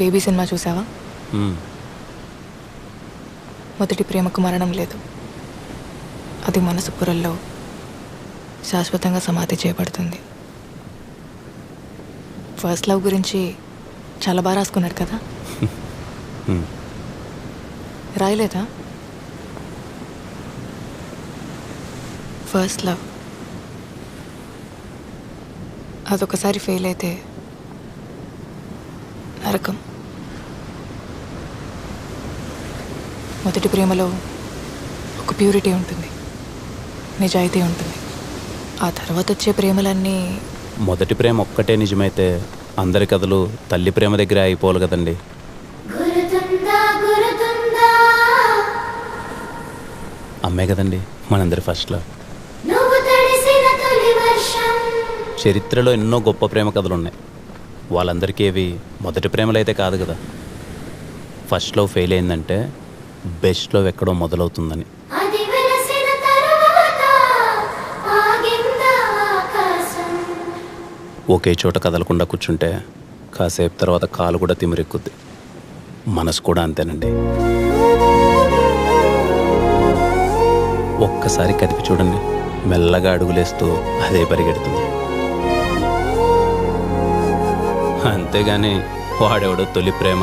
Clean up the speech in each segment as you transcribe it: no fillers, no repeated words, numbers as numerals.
Baby cinema చూసావా? మ్మ్. మొదటి ప్రేమకు మరణం లేదు, అది మనసు పొరల్లో శాశ్వతంగా సమాధి చేయబడుతుంది. ఫస్ట్ లవ్ గురించి చాలా బాగా రాసుకున్నాడు కదా. మ్మ్. రాయలేదా? ఫస్ట్ లవ్ అదొకసారి ఫెయిల్ అయితే నరకం. మొదటి ప్రేమలో ఒక ప్యూరిటీ ఉంటుంది, నిజాయితీ ఉంటుంది. ఆ తర్వాత వచ్చే ప్రేమలన్నీ మొదటి ప్రేమ ఒక్కటే నిజమైతే అందరి కథలు తల్లి ప్రేమ దగ్గరే అయిపోవాలి కదండి. అమ్మే కదండి మనందరి ఫస్ట్లో. చరిత్రలో ఎన్నో గొప్ప ప్రేమ కథలు ఉన్నాయి. వాళ్ళందరికీ ఏవి మొదటి ప్రేమలు అయితే కాదు కదా. ఫస్ట్ లవ్ ఫెయిల్ అయిందంటే బెస్ట్ లవ్ ఎక్కడో మొదలవుతుందని. ఒకే చోట కదలకుండా కూర్చుంటే కాసేపు తర్వాత కాలు కూడా తిమిరెక్కుద్ది. మనసు కూడా అంతేనండి. ఒక్కసారి కదిపి చూడండి, మెల్లగా అడుగులేస్తూ అదే పరిగెడుతుంది. అంతేగాని వాడెవడో తొలి ప్రేమ,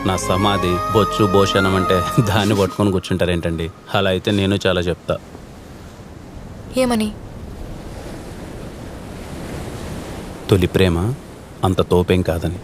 నా సమాధి, బొచ్చు భోషణం అంటే దాన్ని పట్టుకొని కూర్చుంటారేంటండి? అలా అయితే నేను చాలా చెప్తా. ఏమని? తొలి ప్రేమ అంత తోపేం కాదని.